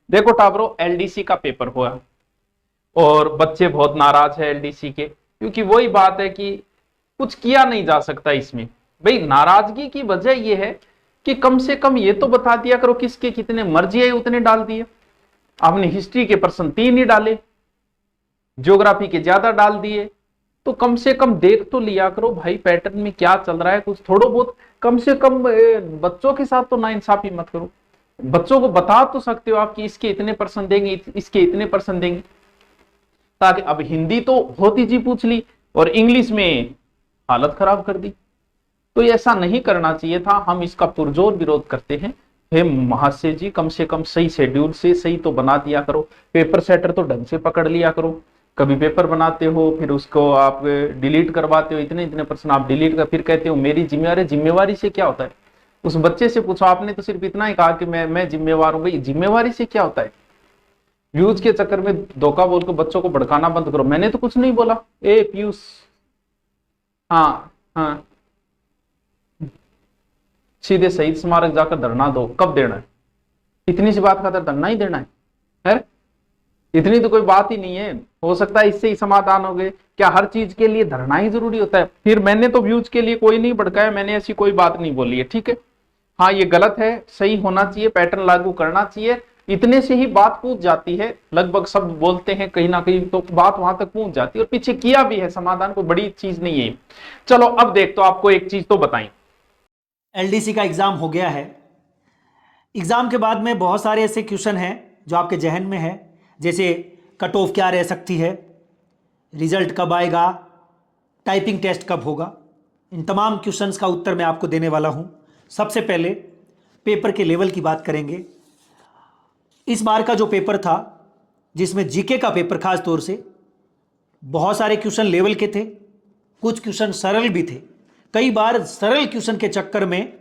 देखो टाबरो, एलडीसी का पेपर हुआ और बच्चे बहुत नाराज है एलडीसी के, क्योंकि वही बात है कि कुछ किया नहीं जा सकता इसमें। भाई नाराजगी की वजह यह है कि कम से कम ये तो बता दिया करो किसके कितने मर्जी है उतने डाल दिए। आपने हिस्ट्री के प्रश्न 3 ही डाले, ज्योग्राफी के ज्यादा डाल दिए, तो कम से कम देख तो लिया करो भाई पैटर्न में क्या चल रहा है, कुछ थोड़ा बहुत कम से कम। बच्चों के साथ तो नाइंसाफी मत करो। बच्चों को बता तो सकते हो आप कि इसके इतने परसेंट देंगे, इसके इतने परसेंट देंगे, ताकि अब हिंदी तो बहुत इजी पूछ ली और इंग्लिश में हालत खराब कर दी। तो ऐसा नहीं करना चाहिए था, हम इसका पुरजोर विरोध करते हैं। हे महाशय जी, कम से कम सही शेड्यूल से सही तो बना दिया करो, पेपर सेटर तो ढंग से पकड़ लिया करो। कभी पेपर बनाते हो फिर उसको आप डिलीट करवाते हो, इतने इतने परसेंट आप डिलीट कर, फिर कहते हो मेरी जिम्मेवारी। जिम्मेवारी से क्या होता है? उस बच्चे से पूछो, आपने तो सिर्फ इतना ही कहा कि मैं जिम्मेवार हूं। भाई जिम्मेवारी से क्या होता है? व्यूज के चक्कर में धोखा बोल के बच्चों को भड़काना बंद करो। मैंने तो कुछ नहीं बोला। ए पीयूष, हाँ हाँ, सीधे शहीद स्मारक जाकर धरना दो। कब देना है? इतनी सी बात खातर धरना ही देना है? इतनी तो कोई बात ही नहीं है। हो सकता है इससे ही समाधान हो गए। क्या हर चीज के लिए धरना ही जरूरी होता है? फिर मैंने तो व्यूज के लिए कोई नहीं भड़काया, मैंने ऐसी कोई बात नहीं बोली है, ठीक है। हाँ ये गलत है, सही होना चाहिए, पैटर्न लागू करना चाहिए। इतने से ही बात पूछ जाती है, लगभग सब बोलते हैं कहीं ना कहीं तो बात वहां तक पहुंच जाती है, और पीछे किया भी है समाधान, को बड़ी चीज नहीं है। चलो अब देख, तो आपको एक चीज तो बताएं। एलडीसी का एग्ज़ाम हो गया है। एग्ज़ाम के बाद में बहुत सारे ऐसे क्वेश्चन हैं जो आपके जहन में है, जैसे कट ऑफ क्या रह सकती है, रिजल्ट कब आएगा, टाइपिंग टेस्ट कब होगा। इन तमाम क्वेश्चंस का उत्तर मैं आपको देने वाला हूं। सबसे पहले पेपर के लेवल की बात करेंगे। इस बार का जो पेपर था, जिसमें जीके का पेपर खास तौर से, बहुत सारे क्वेश्चन लेवल के थे, कुछ क्वेश्चन सरल भी थे। कई बार सरल क्वेश्चन के चक्कर में,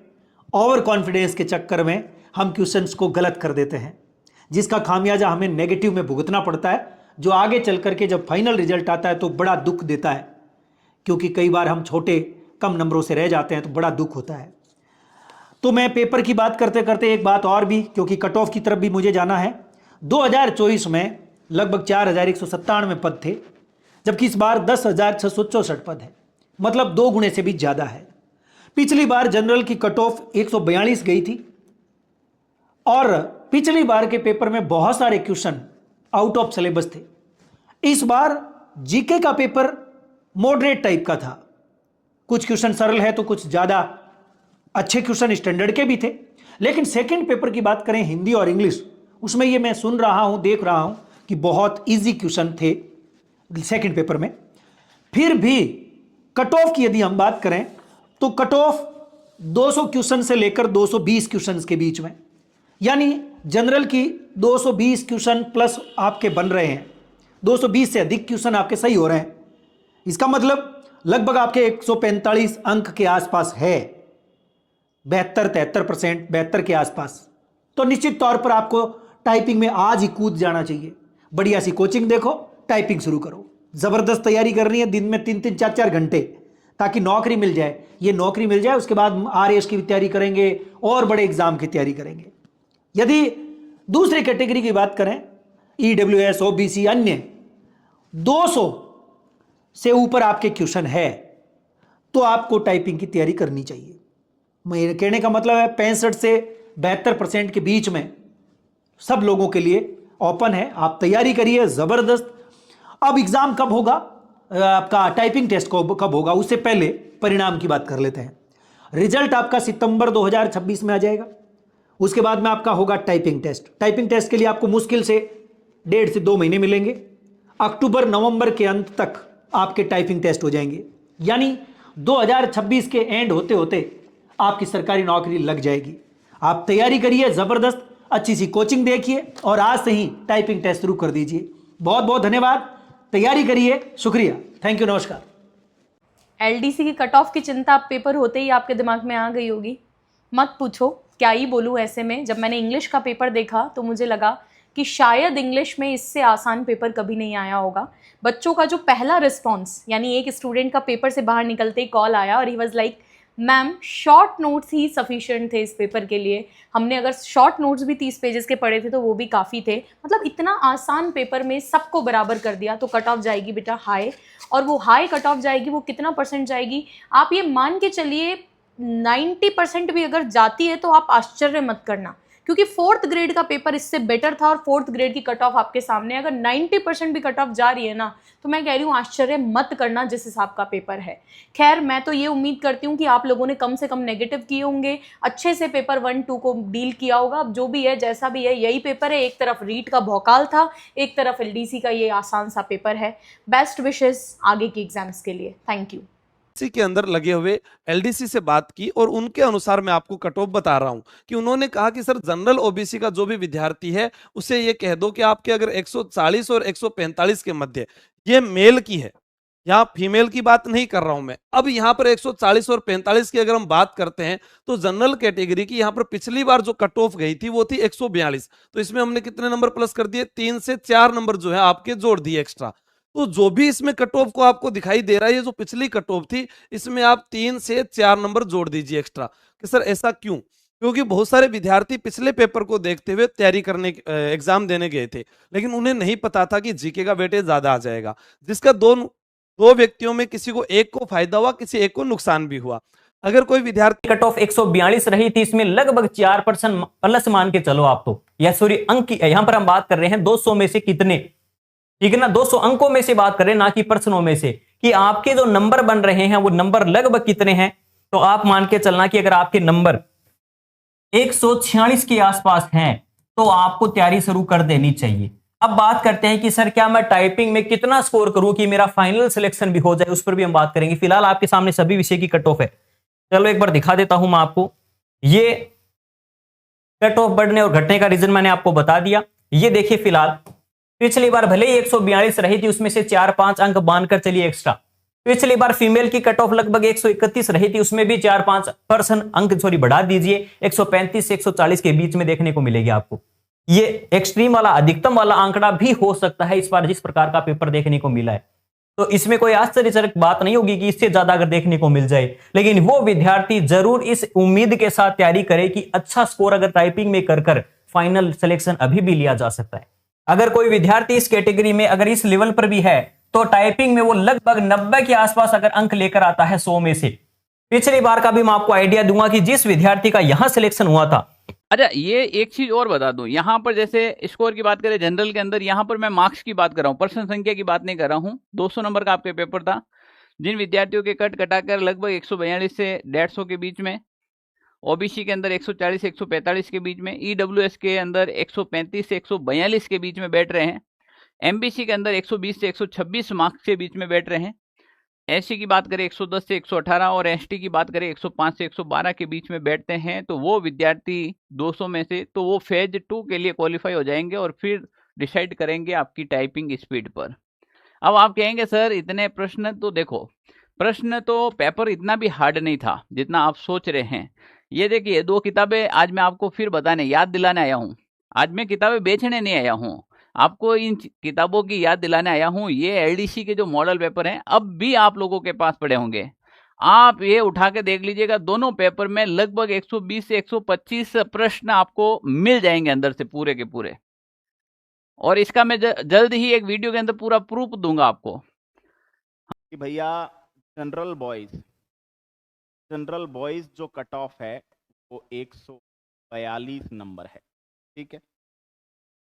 ओवर कॉन्फिडेंस के चक्कर में हम क्वेश्चंस को गलत कर देते हैं, जिसका खामियाजा हमें नेगेटिव में भुगतना पड़ता है, जो आगे चल करके जब फाइनल रिजल्ट आता है तो बड़ा दुख देता है, क्योंकि कई बार हम छोटे कम नंबरों से रह जाते हैं तो बड़ा दुख होता है। तो मैं पेपर की बात करते करते एक बात और भी, क्योंकि कट ऑफ की तरफ भी मुझे जाना है। 2024 में लगभग 4197 पद थे, जबकि इस बार 10,664 पद है, मतलब 2 गुने से भी ज़्यादा है। पिछली बार जनरल की कट ऑफ 142 गई थी, और पिछली बार के पेपर में बहुत सारे क्वेश्चन आउट ऑफ सिलेबस थे। इस बार जीके का पेपर मॉडरेट टाइप का था, कुछ क्वेश्चन सरल है तो कुछ ज़्यादा अच्छे क्वेश्चन स्टैंडर्ड के भी थे। लेकिन सेकंड पेपर की बात करें, हिंदी और इंग्लिश, उसमें ये मैं सुन रहा हूं, देख रहा हूं कि बहुत इजी क्वेश्चन थे सेकंड पेपर में। फिर भी कट ऑफ की यदि हम बात करें तो कट ऑफ 200 क्वेश्चन से लेकर 220 क्वेश्चन के बीच में, यानी जनरल की 220 क्वेश्चन प्लस आपके बन रहे हैं, 220 से अधिक क्वेश्चन आपके सही हो रहे हैं। इसका मतलब लगभग आपके 145 अंक के आसपास है, 72-73%, 72 के आसपास। तो निश्चित तौर पर आपको टाइपिंग में आज ही कूद जाना चाहिए। बढ़िया सी कोचिंग देखो, टाइपिंग शुरू करो। जबरदस्त तैयारी करनी है, दिन में 3-3, 4-4 घंटे, ताकि नौकरी मिल जाए। ये नौकरी मिल जाए, उसके बाद आरएएस की तैयारी करेंगे और बड़े एग्जाम की तैयारी करेंगे। यदि दूसरी कैटेगरी की बात करें, ईडब्ल्यूएस, ओबीसी, अन्य, 200 से ऊपर आपके क्वेश्चन है तो आपको टाइपिंग की तैयारी करनी चाहिए। मेरे कहने का मतलब है 65 से 72% के बीच में सब लोगों के लिए ओपन है। आप तैयारी करिए जबरदस्त। अब एग्जाम कब होगा, आपका टाइपिंग टेस्ट कब होगा, उससे पहले परिणाम की बात कर लेते हैं। रिजल्ट आपका सितंबर 2026 में आ जाएगा। उसके बाद में आपका होगा टाइपिंग टेस्ट। टाइपिंग टेस्ट के लिए आपको मुश्किल से 1.5 से 2 महीने मिलेंगे। अक्टूबर नवंबर के अंत तक आपके टाइपिंग टेस्ट हो जाएंगे, यानी 2026 के एंड होते होते आपकी सरकारी नौकरी लग जाएगी। आप तैयारी करिए जबरदस्त, अच्छी सी कोचिंग देखिए और आज से ही टाइपिंग टेस्ट शुरू कर दीजिए। बहुत बहुत धन्यवाद, तैयारी करिए। शुक्रिया, थैंक यू, नमस्कार। एलडीसी की कट ऑफ की चिंता अब पेपर होते ही आपके दिमाग में आ गई होगी। मत पूछो, क्या ही बोलूँ ऐसे में। जब मैंने इंग्लिश का पेपर देखा तो मुझे लगा कि शायद इंग्लिश में इससे आसान पेपर कभी नहीं आया होगा। बच्चों का जो पहला रिस्पॉन्स, यानी एक स्टूडेंट का पेपर से बाहर निकलते ही कॉल आया और he was like, ma'am short notes he sufficient थे इस पेपर के लिए। हमने अगर शॉर्ट नोट्स भी 30 पेजेस के पढ़े थे तो वो भी काफ़ी थे। मतलब इतना आसान पेपर में सबको बराबर कर दिया, तो कट ऑफ जाएगी बेटा हाई। और वो हाई कट ऑफ जाएगी, वो कितना परसेंट जाएगी आप ये मान के चलिए 90% भी अगर जाती है तो आप आश्चर्य मत करना, क्योंकि 4th ग्रेड का पेपर इससे बेटर था और 4th ग्रेड की कट ऑफ आपके सामने। अगर 90% भी कट ऑफ जा रही है ना, तो मैं कह रही हूँ आश्चर्य मत करना जिस हिसाब का पेपर है। खैर मैं तो ये उम्मीद करती हूँ कि आप लोगों ने कम से कम नेगेटिव किए होंगे, अच्छे से पेपर 1-2 को डील किया होगा। अब जो भी है जैसा भी है यही पेपर है, एक तरफ रीट का भौकाल था, एक तरफ एलडीसी का ये आसान सा पेपर है। बेस्ट विशेस आगे की एग्जाम्स के लिए। Thank you. एलडीसी के अंदर लगे हुए एलडीसी से बात की और उनके अनुसार मैं आपको कट ऑफ बता रहा हूं कि उन्होंने कहा कि सर जनरल ओबीसी का जो भी विद्यार्थी है उसे ये कह दो कि आपके अगर 140 और 145 के मध्य, ये मेल की है, यहाँ फीमेल की बात नहीं कर रहा हूं मैं। अब यहाँ पर 140 और 45 की अगर हम बात करते हैं तो जनरल कैटेगरी की यहाँ पर पिछली बार जो कट ऑफ गई थी वो थी 142, तो इसमें हमने कितने नंबर प्लस कर दिए, 3 से 4 नंबर जो है आपके जोड़ दिए एक्स्ट्रा। तो जो भी इसमें कट ऑफ को आपको दिखाई दे रहा है, ये जो पिछली कट ऑफ थी इसमें आप 3 से 4 नंबर जोड़ दीजिए एक्स्ट्रा। कि सर ऐसा क्यों? क्योंकि बहुत सारे विद्यार्थी पिछले पेपर को देखते हुए तैयारी करने एग्जाम देने गए थे, लेकिन उन्हें नहीं पता था कि जीके का वेटेज ज्यादा आ जाएगा, जिसका दो व्यक्तियों में किसी को एक को फायदा हुआ, किसी एक को नुकसान भी हुआ। अगर कोई विद्यार्थी कट ऑफ 142 रही थी, इसमें लगभग 4% प्लस मान के चलो आप, तो या सॉरी अंक की, यहां पर हम बात कर रहे हैं 200 में से कितने, ठीक है ना, 200 अंकों में से बात करें ना कि पर्सनों में से, कि आपके जो नंबर बन रहे हैं वो नंबर लगभग कितने हैं। तो आप मान के चलना कि अगर आपके नंबर 146 के आसपास हैं तो आपको तैयारी शुरू कर देनी चाहिए। अब बात करते हैं कि सर क्या मैं टाइपिंग में कितना स्कोर करूं कि मेरा फाइनल सिलेक्शन भी हो जाए, उस पर भी हम बात करेंगे। फिलहाल आपके सामने सभी विषय की कट ऑफ है, चलो एक बार दिखा देता हूं मैं आपको। ये कट ऑफ बढ़ने और घटने का रीजन मैंने आपको बता दिया। ये देखिए फिलहाल पिछली बार भले ही 142 रही थी, उसमें से 4-5 अंक बांधकर चलिए एक्स्ट्रा। पिछली बार फीमेल की कट ऑफ लगभग 131 रही थी, उसमें भी 4-5% अंक सॉरी बढ़ा दीजिए, 135 से 140 के बीच में देखने को मिलेगी आपको। ये एक्सट्रीम वाला अधिकतम वाला आंकड़ा भी हो सकता है इस बार जिस प्रकार का पेपर देखने को मिला है। तो इसमें कोई आश्चर्यजनक बात नहीं होगी कि इससे ज्यादा अगर देखने को मिल जाए, लेकिन वो विद्यार्थी जरूर इस उम्मीद के साथ तैयारी करे कि अच्छा स्कोर अगर टाइपिंग में कर फाइनल सिलेक्शन अभी भी लिया जा सकता है। अगर कोई विद्यार्थी इस कैटेगरी में अगर इस लेवल पर भी है तो टाइपिंग में वो लगभग 90 के आसपास अगर अंक लेकर आता है 100 में से। पिछली बार का भी मैं आपको आइडिया दूंगा कि जिस विद्यार्थी का यहां सिलेक्शन हुआ था। अच्छा ये एक चीज और बता दूं, यहाँ पर जैसे स्कोर की बात करें जनरल के अंदर, यहाँ पर मैं मार्क्स की बात कर रहा हूँ, प्रश्न संख्या की बात नहीं कर रहा हूँ। 200 नंबर का आपके पेपर था, जिन विद्यार्थियों के कट कटाकर लगभग 142 से 150 के बीच में, ओबीसी के अंदर 140 से 145 के बीच में, ईडब्ल्यूएस के अंदर 135 से 142 के बीच में बैठ रहे हैं, एमबीसी के अंदर 120 से 126 मार्क्स के बीच में बैठ रहे हैं, एससी की बात करें 110 से 118 और एसटी की बात करें 105 से 112 के बीच में बैठते हैं, तो वो विद्यार्थी 200 में से तो वो फेज 2 के लिए क्वालिफाई हो जाएंगे और फिर डिसाइड करेंगे आपकी टाइपिंग स्पीड पर। अब आप कहेंगे सर इतने प्रश्न, तो देखो प्रश्न तो पेपर इतना भी हार्ड नहीं था जितना आप सोच रहे हैं। ये देखिए 2 किताबें आज मैं आपको फिर बताने याद दिलाने आया हूँ। आज मैं किताबें बेचने नहीं आया हूँ, आपको इन किताबों की याद दिलाने आया हूँ। ये एलडीसी के जो मॉडल पेपर हैं अब भी आप लोगों के पास पड़े होंगे, आप ये उठा के देख लीजिएगा। दोनों पेपर में लगभग 120 से 125 प्रश्न आपको मिल जाएंगे अंदर से पूरे के पूरे, और इसका मैं जल्द ही एक वीडियो के अंदर पूरा प्रूफ दूंगा आपको। कि भैया जनरल बॉयज जो कट ऑफ है वो 142 नंबर है, ठीक है।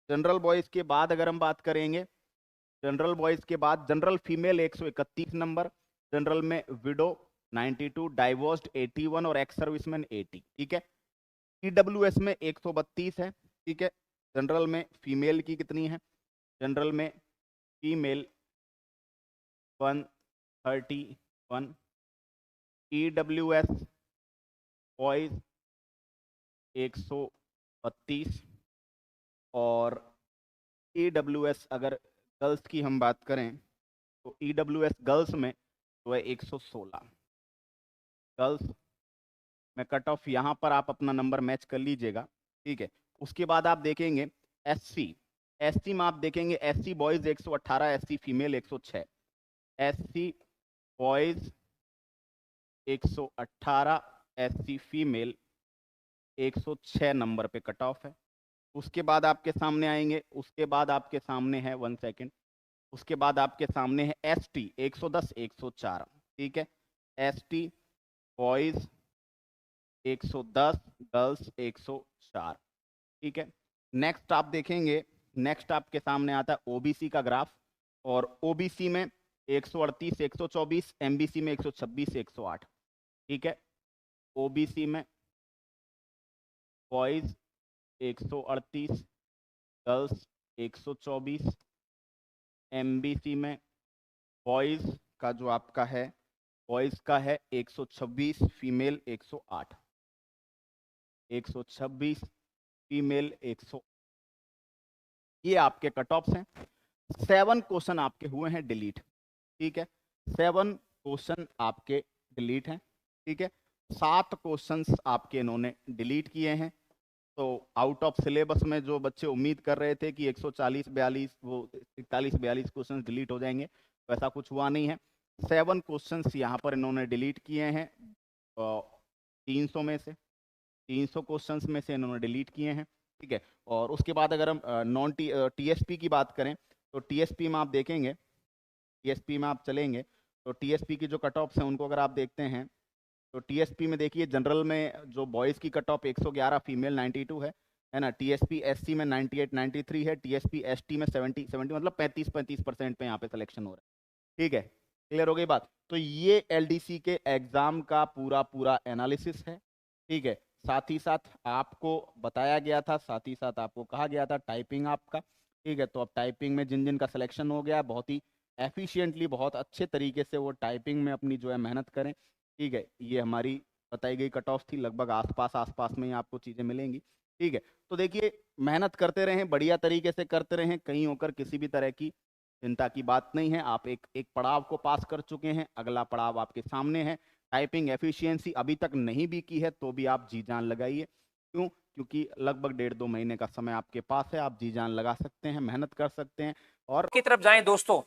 जनरल बॉयज के बाद अगर हम बात करेंगे, जनरल बॉयज के बाद जनरल फीमेल 131 नंबर, जनरल में विडो 92, डाइवोर्स्ड 81 और एक्स सर्विसमैन 80, ठीक है। ईडब्ल्यूएस में 132 है, ठीक है। जनरल में फीमेल की कितनी है? जनरल में फीमेल 131, ईडब्ल्यूएस बॉयज 132 और ईडब्ल्यूएस अगर गर्ल्स की हम बात करें तो ईडब्ल्यूएस गर्ल्स में तो है 116। गर्ल्स में कट ऑफ यहाँ पर आप अपना नंबर मैच कर लीजिएगा, ठीक है। उसके बाद आप देखेंगे एससी में आप देखेंगे SC boys 118, SC female 106, SC boys 118, SC female 106 number पे कट ऑफ है। उसके बाद आपके सामने आएंगे, उसके बाद आपके सामने है 1 सेकेंड, उसके बाद आपके सामने है ST 110 104, ठीक है। ST बॉयज 110, गर्ल्स 104, ठीक है। नेक्स्ट आप देखेंगे, नेक्स्ट आपके सामने आता है OBC का ग्राफ, और OBC में 138 124, MBC में 126 108, ठीक है। OBC में बॉयज 138, गर्ल्स 124, MBC में बॉयज का जो आपका है, बॉयज का है 126, फीमेल 108, 126 फीमेल 100। ये आपके कट ऑफ्स हैं। 7 क्वेश्चन आपके हुए हैं डिलीट, ठीक है। 7 क्वेश्चन आपके डिलीट हैं, ठीक है। 7 क्वेश्चंस आपके इन्होंने डिलीट किए हैं। तो आउट ऑफ सिलेबस में जो बच्चे उम्मीद कर रहे थे कि 140 42 वो 41 42 क्वेश्चंस डिलीट हो जाएंगे, तो ऐसा कुछ हुआ नहीं है। 7 क्वेश्चंस यहाँ पर इन्होंने डिलीट किए हैं, 300 में से 300 क्वेश्चंस में से इन्होंने डिलीट किए हैं, ठीक है। और उसके बाद अगर हम नॉन TSP की बात करें, तो TSP में आप देखेंगे, TSP में आप चलेंगे तो TSP की जो कट ऑफ्स हैं उनको अगर आप देखते हैं, तो TSP में देखिए जनरल में जो बॉयज़ की कट ऑफ 111, फीमेल 92 है ना। TSP SC में 98 93 है। TSP ST में 70 मतलब 35% पे यहाँ पे सिलेक्शन हो रहा है, ठीक है। क्लियर हो गई बात। तो ये LDC के एग्जाम का पूरा एनालिसिस है, ठीक है। साथ ही साथ आपको बताया गया था, साथ ही साथ आपको कहा गया था टाइपिंग आपका, ठीक है। तो अब टाइपिंग में जिन जिन का सिलेक्शन हो गया, बहुत ही एफिशिएंटली, बहुत अच्छे तरीके से वो टाइपिंग में अपनी जो है मेहनत करें, ठीक है। ये हमारी बताई गई कट ऑफ थी, लगभग आसपास में ही आपको चीज़ें मिलेंगी, ठीक है। तो देखिए, मेहनत करते रहें, बढ़िया तरीके से करते रहें, कहीं होकर किसी भी तरह की चिंता की बात नहीं है। आप एक पड़ाव को पास कर चुके हैं, अगला पड़ाव आपके सामने है। टाइपिंग एफिशिएंसी अभी तक नहीं भी की है तो भी आप जी जान लगाइए। क्यों? क्योंकि लगभग 1.5-2 महीने का समय आपके पास है, आप जी जान लगा सकते हैं, मेहनत कर सकते हैं। और की तरफ जाएं दोस्तों,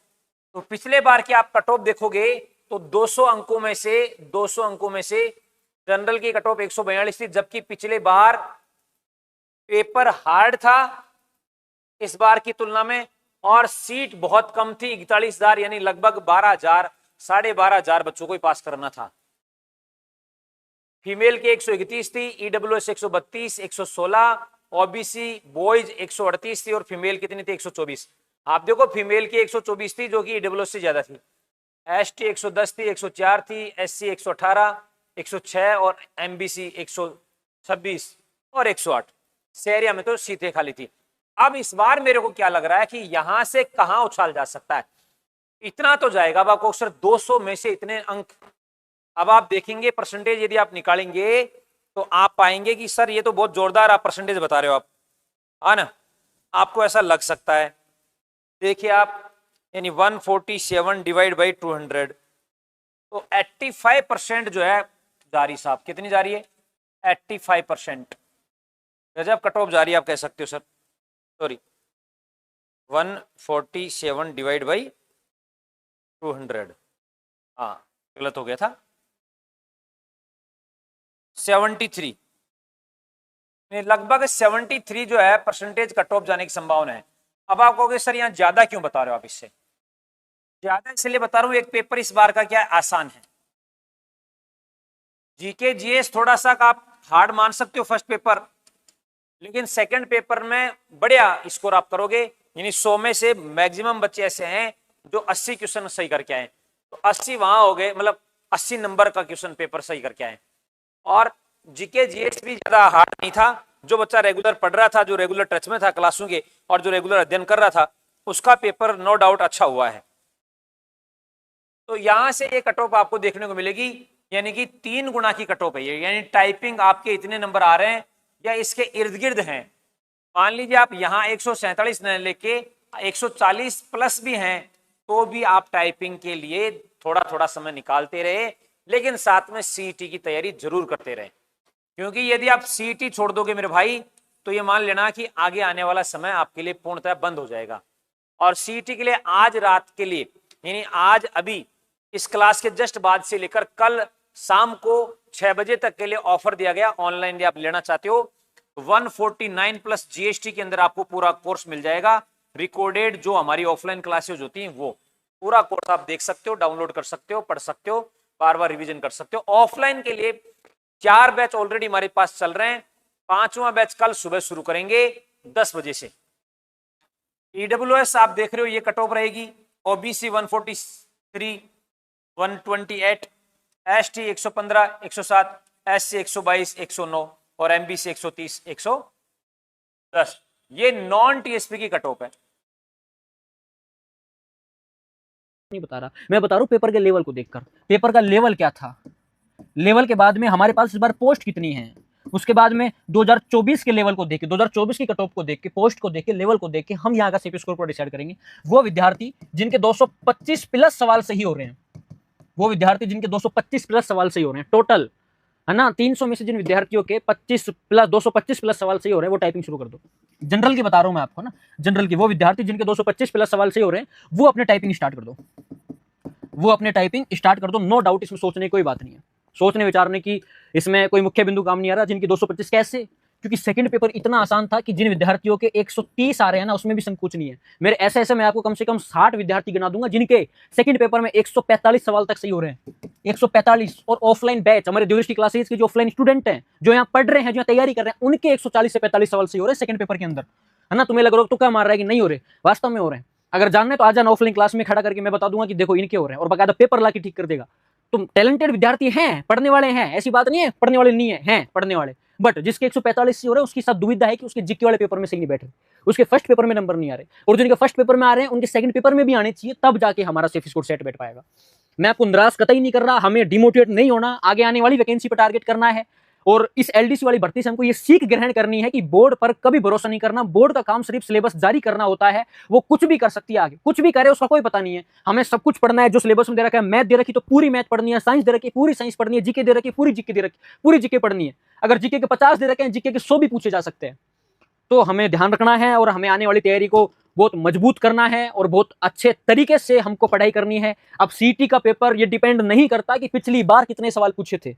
तो पिछले बार की आप कट ऑफ देखोगे तो 200 अंकों में से जनरल की कट ऑफ 142 थी, जबकि पिछले बार पेपर हार्ड था इस बार की तुलना में, और सीट बहुत कम थी, 41,000, यानी लगभग 12,000 12,500 बच्चों को ही पास करना था। फीमेल की 131 थी, EWS 132, 116, OBC बॉयज 138 थी, और फीमेल कितनी थी? 124। आप देखो, फीमेल की 124 थी जो कि EWS से ज्यादा थी। ST 110 थी, 104 थी, SC 118, 106, और MBC 126 और 108। शहरिया में तो सीटें खाली थी। अब इस बार मेरे को क्या लग रहा है कि यहां से कहां उछाल जा सकता है, इतना तो जाएगा। अब आपको सिर्फ 200 में से इतने अंक, अब आप देखेंगे परसेंटेज यदि आप निकालेंगे तो आप पाएंगे कि सर ये तो बहुत जोरदार आप परसेंटेज बता रहे हो आप, है ना। आपको ऐसा लग सकता है। देखिए आप, यानी 147 डिवाइड बाई 200, तो 85% जो है जारी साहब, कितनी जा रही है? 85%। गजब कट ऑफ जा रही है आप कह सकते हो सर। सॉरी, 147 डिवाइड बाई 200, हाँ गलत हो गया था, 73, लगभग 73 जो है परसेंटेज कट ऑफ जाने की संभावना है। अब आप कहोगे सर यहाँ ज्यादा क्यों बता रहे हो आप? इससे ज्यादा इसलिए बता रहा हूं, एक पेपर इस बार का क्या है, आसान है। जीके जीएस थोड़ा सा आप हार्ड मान सकते हो फर्स्ट पेपर, लेकिन सेकंड पेपर में बढ़िया स्कोर आप करोगे। यानी 100 में से मैक्सिमम बच्चे ऐसे हैं जो 80 क्वेश्चन सही करके आए, तो 80 वहां हो गए, मतलब 80 नंबर का क्वेश्चन पेपर सही करके आए। और जीके जीएस भी ज्यादा हार्ड नहीं था। जो बच्चा रेगुलर पढ़ रहा था, जो रेगुलर टच में था क्लासों के, और जो रेगुलर अध्ययन कर रहा था, उसका पेपर नो डाउट अच्छा हुआ है। तो यहां से ये कट ऑफ आपको देखने को मिलेगी, यानी कि 3 गुना की कट ऑफ है ये। यानी टाइपिंग आपके इतने नंबर आ रहे हैं या इसके इर्द गिर्द हैं। मान लीजिए आप यहाँ 147 न लेके 140 प्लस भी हैं, तो भी आप टाइपिंग के लिए थोड़ा थोड़ा समय निकालते रहे, लेकिन साथ में सीईटी की तैयारी जरूर करते रहे। क्योंकि यदि आप सीईटी छोड़ दोगे मेरे भाई, तो ये मान लेना कि आगे आने वाला समय आपके लिए पूर्णतः बंद हो जाएगा। और सीईटी के लिए आज रात के लिए, यानी आज अभी इस क्लास के जस्ट बाद से लेकर कल शाम को 6 बजे तक के लिए ऑफर दिया गया, ऑनलाइन यदि आप लेना चाहते हो 149 प्लस जीएसटी के अंदर आपको पूरा कोर्स मिल जाएगा। रिकॉर्डेड जो हमारी ऑफलाइन क्लासेज होती हैं वो पूरा कोर्स आप देख सकते हो, डाउनलोड कर सकते हो, पढ़ सकते हो, बार बार रिवीजन कर सकते हो। ऑफलाइन के लिए 4 बैच ऑलरेडी हमारे पास चल रहे हैं, 5वां बैच कल सुबह शुरू करेंगे 10 बजे से। ईडब्ल्यूएस आप देख रहे हो ये कट ऑफ रहेगी, ओबीसी 143 128, एसटी 115 107, एससी 122 109 और एमबीसी 130 110। ये नॉन टीएसपी की कट ऑफ है। नहीं बता रहा, मैं बता रहा हूँ पेपर के लेवल को देखकर, पेपर का लेवल क्या था, लेवल के बाद में हमारे पास इस बार पोस्ट कितनी है, उसके बाद में 2024 के लेवल को देख के, 2024 की कट ऑफ को देख के, पोस्ट को देख के, लेवल को देख के हम यहाँ का सीपी स्कोर को डिसाइड करेंगे। वो विद्यार्थी जिनके 225 प्लस सवाल सही हो रहे हैं, वो विद्यार्थी जिनके 225 प्लस सवाल सही हो रहे हैं टोटल, है ना, 300 में से जिन विद्यार्थियों के 225 प्लस सवाल सही हो रहे हैं वो टाइपिंग शुरू कर दो। जनरल की बता रहा हूं मैं आपको ना, जनरल की, वो विद्यार्थी जिनके 225 प्लस सवाल सही हो रहे हैं वो अपने टाइपिंग स्टार्ट कर दो, वो अपने टाइपिंग स्टार्ट कर दो। नो डाउट, इसमें सोचने की कोई बात नहीं है, सोचने विचारने की इसमें कोई मुख्य बिंदु काम नहीं आ रहा। जिनकी 225 कैसे, क्योंकि सेकंड पेपर इतना आसान था कि जिन विद्यार्थियों के 130 आ रहे हैं ना उसमें भी संकोच नहीं है। मेरे ऐसे मैं आपको कम से कम 60 विद्यार्थी गिना दूंगा जिनके सेकंड पेपर में 145 सवाल तक सही हो रहे हैं, 145। और ऑफलाइन बैच हमारे ड्यूरिस्टी क्लासेस के जो ऑफलाइन स्टूडेंट हैं, जो यहाँ पढ़ रहे हैं, जो तैयारी कर रहे हैं, उनके 140 से 45 सवाल सही हो रहे हैं सेकंड पेपर के अंदर, है ना। तुम्हें लग रहा है तो क्या मार रहा है कि नहीं हो रहे, वास्तव में हो रहे हैं। अगर जानना है तो आ जाना ऑफलाइन क्लास में, खड़ा करके मैं बता दूंगा कि देखो इनके हो रहे हैं, और बाकायदा पेपर ला के ठीक कर देगा। तुम टैलेंटेड विद्यार्थी हैं, पढ़ने वाले हैं, ऐसी बात नहीं है पढ़ने वाले नहीं है, हैं पढ़ने वाले, बट जिसके 145 हो रहे हैं उसकी साथ दुविधा है कि उसके जीके वाले पेपर में सही नहीं बैठ रहे, उसके फर्स्ट पेपर में नंबर नहीं आ रहे, और जिनके फर्स्ट पेपर में आ रहे हैं उनके सेकंड पेपर में भी आने चाहिए, तब जाके हमारा सेफ स्कोर सेट बैठ पाएगा। मैं आपको निराश कतई नहीं कर रहा, हमें डिमोटिवेट नहीं होना, आगे आने वाली वैकेंसी पर टारगेट करना है। और इस एलडीसी वाली भर्ती से हमको ये सीख ग्रहण करनी है कि बोर्ड पर कभी भरोसा नहीं करना। बोर्ड का काम सिर्फ सिलेबस जारी करना होता है, वो कुछ भी कर सकती है, आगे कुछ भी करे उसका कोई पता नहीं है। हमें सब कुछ पढ़ना है जो सिलेबस में दे रखा है। मैथ दे रखी तो पूरी मैथ पढ़नी है, साइंस दे रखी पूरी साइंस पढ़नी है, जीके दे रखी पूरी जीके दे रखी पूरी जीके पढ़नी है। अगर जीके के 50 दे रखे हैं, जीके के 100 भी पूछे जा सकते हैं। तो हमें ध्यान रखना है और हमें आने वाली तैयारी को बहुत मजबूत करना है और बहुत अच्छे तरीके से हमको पढ़ाई करनी है। अब सीटी का पेपर ये डिपेंड नहीं करता कि पिछली बार कितने सवाल पूछे थे।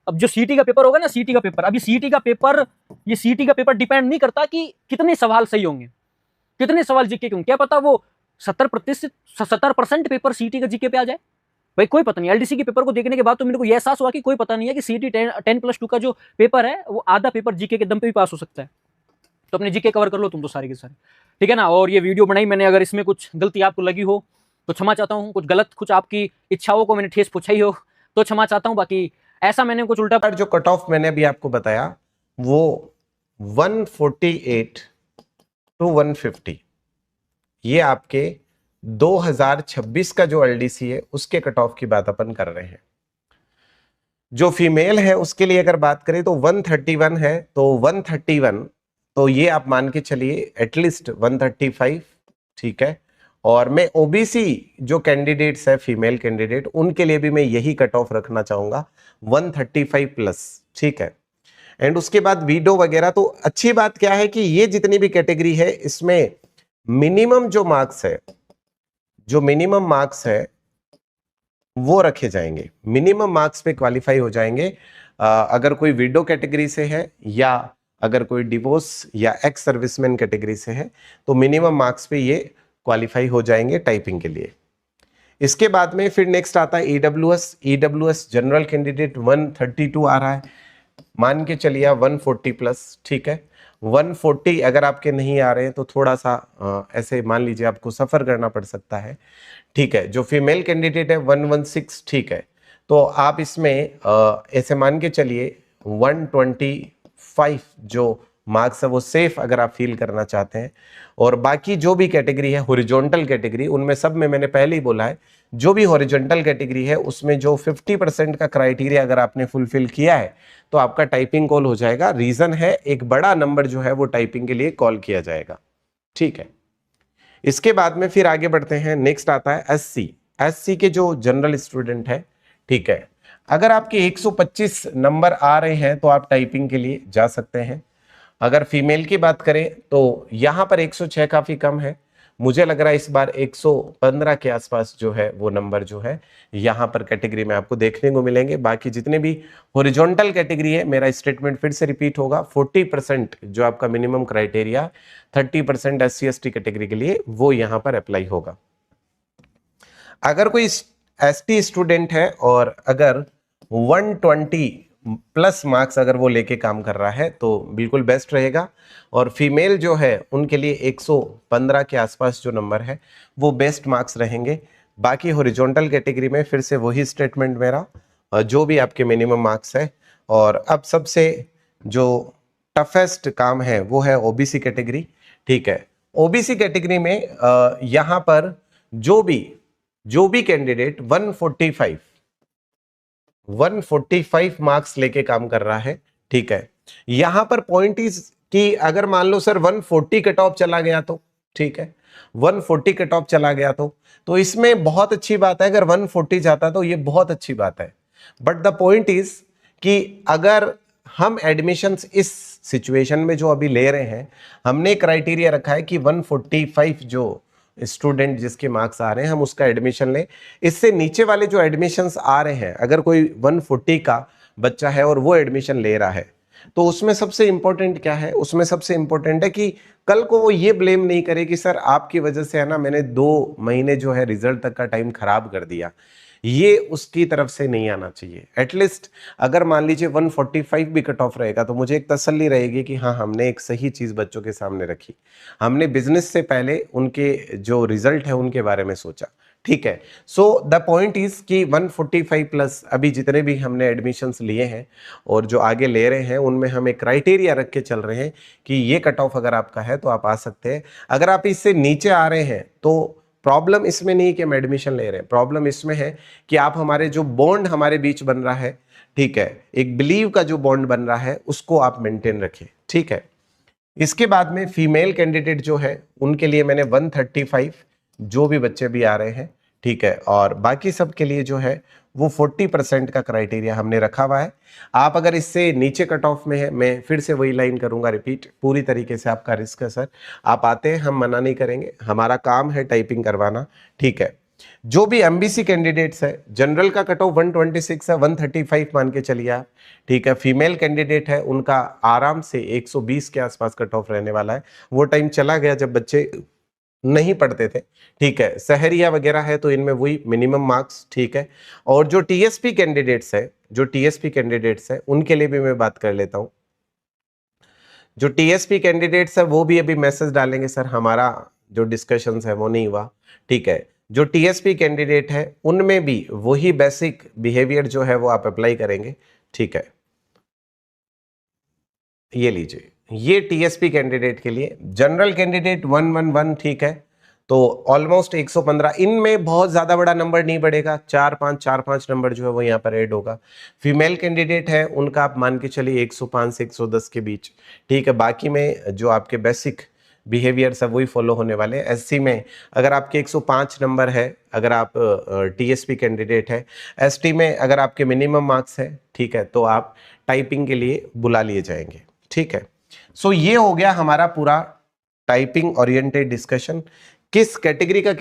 अब जो सीटी का पेपर होगा ना, सीटी का पेपर, अभी सीटी का पेपर, ये सीटी का पेपर डिपेंड नहीं करता कि कितने सवाल सही होंगे, कितने सवाल जीके के होंगे। क्या पता वो 70% पेपर सीटी का जीके पे आ जाए, भाई कोई पता नहीं। एलडीसी के पेपर को देखने के बाद तो मेरे को यह एहसास हुआ कि कोई पता नहीं है कि सीटी 10+2 का जो पेपर है वो आधा पेपर जीके के दम पे भी पास हो सकता है। तो अपने जीके कवर कर लो तुम तो सारे के सारे, ठीक है ना। और ये वीडियो बनाई मैंने, अगर इसमें कुछ गलती आपको लगी हो तो क्षमा चाहता हूँ, कुछ गलत, कुछ आपकी इच्छाओं को मैंने ठेस पहुंचाई हो तो क्षमा चाहता हूँ। बाकी ऐसा मैंने कुछ उल्टा, जो कट ऑफ मैंने अभी आपको बताया वो 148 to 150, ये आपके 2026 का जो एलडीसी है उसके कट ऑफ की बात अपन कर रहे हैं। जो फीमेल है उसके लिए अगर बात करें तो 131 है, तो 131 तो ये आप मान के चलिए एटलीस्ट 135, ठीक है। और मैं ओबीसी जो कैंडिडेट्स है, फीमेल कैंडिडेट, उनके लिए भी मैं यही कट ऑफ रखना चाहूंगा 135 प्लस, ठीक है। एंड उसके बाद वीडो वगैरह, तो अच्छी बात क्या है कि ये जितनी भी कैटेगरी है इसमें मिनिमम जो मार्क्स है, जो मिनिमम मार्क्स है वो रखे जाएंगे, मिनिमम मार्क्स पे क्वालिफाई हो जाएंगे। अगर कोई विडो कैटेगरी से है या अगर कोई डिवोर्स या एक्स सर्विसमैन कैटेगरी से है तो मिनिमम मार्क्स पे ये क्वालिफाई हो जाएंगे टाइपिंग के लिए। इसके बाद में फिर नेक्स्ट आता है ईडब्ल्यूएस जनरल कैंडिडेट 132 आ रहा है, मान के चलिए 140 प्लस, ठीक है। 140 अगर आपके नहीं आ रहे हैं तो थोड़ा सा ऐसे मान लीजिए आपको सफ़र करना पड़ सकता है, ठीक है। जो फीमेल कैंडिडेट है 116, ठीक है। तो आप इसमें ऐसे मान के चलिए 125 जो मार्क्स है वो सेफ अगर आप फील करना चाहते हैं। और बाकी जो भी कैटेगरी है हॉरिजॉन्टल कैटेगरी, उनमें सब में मैंने पहले ही बोला है, जो भी हॉरिजॉन्टल कैटेगरी है उसमें जो 50% का क्राइटेरिया अगर आपने फुलफिल किया है तो आपका टाइपिंग कॉल हो जाएगा। रीजन है एक बड़ा नंबर जो है वो टाइपिंग के लिए कॉल किया जाएगा, ठीक है। इसके बाद में फिर आगे बढ़ते हैं, नेक्स्ट आता है एससी के जो जनरल स्टूडेंट है, ठीक है। अगर आपके 125 नंबर आ रहे हैं तो आप टाइपिंग के लिए जा सकते हैं। अगर फीमेल की बात करें तो यहाँ पर 106 काफ़ी कम है, मुझे लग रहा है इस बार 115 के आसपास जो है वो नंबर जो है यहाँ पर कैटेगरी में आपको देखने को मिलेंगे। बाकी जितने भी हॉरिजॉन्टल कैटेगरी है, मेरा स्टेटमेंट फिर से रिपीट होगा, 40% जो आपका मिनिमम क्राइटेरिया 30% SC/ST कैटेगरी के लिए वो यहाँ पर अप्लाई होगा। अगर कोई ST स्टूडेंट है और अगर 120 प्लस मार्क्स अगर वो लेके काम कर रहा है तो बिल्कुल बेस्ट रहेगा, और फीमेल जो है उनके लिए 115 के आसपास जो नंबर है वो बेस्ट मार्क्स रहेंगे। बाकी हॉरिजॉन्टल कैटेगरी में फिर से वही स्टेटमेंट मेरा, जो भी आपके मिनिमम मार्क्स है। और अब सबसे जो टफेस्ट काम है वो है OBC कैटेगरी, ठीक है। OBC कैटेगरी में यहाँ पर जो भी कैंडिडेट 145 मार्क्स लेके काम कर रहा है, ठीक है। यहां पर पॉइंट इज कि अगर मान लो सर 140 कट ऑफ चला गया तो, ठीक है, 140 कट ऑफ चला गया तो इसमें बहुत अच्छी बात है। अगर 140 जाता तो ये बहुत अच्छी बात है, बट द पॉइंट इज कि अगर हम एडमिशंस इस सिचुएशन में जो अभी ले रहे हैं, हमने क्राइटेरिया रखा है कि 145 जो स्टूडेंट जिसके मार्क्स आ रहे हैं हम उसका एडमिशन लें। इससे नीचे वाले जो एडमिशन्स आ रहे हैं, अगर कोई 140 का बच्चा है और वो एडमिशन ले रहा है तो उसमें सबसे इंपॉर्टेंट क्या है, उसमें सबसे इंपॉर्टेंट है कि कल को वो ये ब्लेम नहीं करे कि सर आपकी वजह से है ना मैंने 2 महीने जो है रिजल्ट तक का टाइम खराब कर दिया। ये उसकी तरफ से नहीं आना चाहिए। एटलीस्ट अगर मान लीजिए 145 भी कट ऑफ रहेगा तो मुझे एक तसल्ली रहेगी कि हाँ हमने एक सही चीज़ बच्चों के सामने रखी, हमने बिजनेस से पहले उनके जो रिजल्ट है उनके बारे में सोचा, ठीक है। सो द पॉइंट इज कि 145 प्लस अभी जितने भी हमने एडमिशन्स लिए हैं और जो आगे ले रहे हैं उनमें हम एक क्राइटेरिया रख के चल रहे हैं कि ये कट ऑफ अगर आपका है तो आप आ सकते हैं। अगर आप इससे नीचे आ रहे हैं तो प्रॉब्लम इसमें नहीं कि हम एडमिशन ले रहे हैं, प्रॉब्लम इसमें है कि आप हमारे जो बॉन्ड हमारे बीच बन रहा है, ठीक है, एक बिलीव का जो बॉन्ड बन रहा है उसको आप मेंटेन रखें, ठीक है। इसके बाद में फीमेल कैंडिडेट जो है उनके लिए मैंने 135 जो भी बच्चे भी आ रहे हैं, ठीक है, और बाकी सब के लिए जो है वो 40% का क्राइटेरिया हमने रखा हुआ है। आप अगर इससे नीचे कट ऑफ में है, मैं फिर से वही लाइन करूंगा रिपीट, पूरी तरीके से आपका रिस्क है सर, आप आते हैं हम मना नहीं करेंगे, हमारा काम है टाइपिंग करवाना, ठीक है। जो भी MBC कैंडिडेट्स है, जनरल का कट ऑफ 126 है, 135 मान के चलिए आप, ठीक है। फीमेल कैंडिडेट है उनका आराम से 120 के आसपास कट ऑफ रहने वाला है। वो टाइम चला गया जब बच्चे नहीं पढ़ते थे, ठीक है। सहरिया वगैरह है तो इनमें वही मिनिमम मार्क्स, ठीक है। और जो TSP कैंडिडेट्स है उनके लिए भी मैं बात कर लेता हूं। जो TSP कैंडिडेट्स है वो भी अभी मैसेज डालेंगे सर हमारा जो डिस्कशंस है वो नहीं हुआ, ठीक है। जो TSP कैंडिडेट है उनमें भी वही बेसिक बिहेवियर जो है वो आप अप्लाई करेंगे, ठीक है। ये लीजिए, ये TSP कैंडिडेट के लिए। जनरल कैंडिडेट 111, ठीक है, तो ऑलमोस्ट 115। इनमें बहुत ज़्यादा बड़ा नंबर नहीं बढ़ेगा, 4-5 नंबर जो है वो यहाँ पर ऐड होगा। फीमेल कैंडिडेट है उनका आप मान के चलिए 105 से 110 के बीच, ठीक है। बाकी में जो आपके बेसिक बिहेवियर सब वही फॉलो होने वाले हैं। SC में अगर आपके 105 नंबर है, अगर आप TSP कैंडिडेट है, ST में अगर आपके मिनिमम मार्क्स है, ठीक है, तो आप टाइपिंग के लिए बुला लिए जाएंगे, ठीक है। सो ये हो गया हमारा पूरा टाइपिंग ओरिएंटेड डिस्कशन। किस कैटेगरी का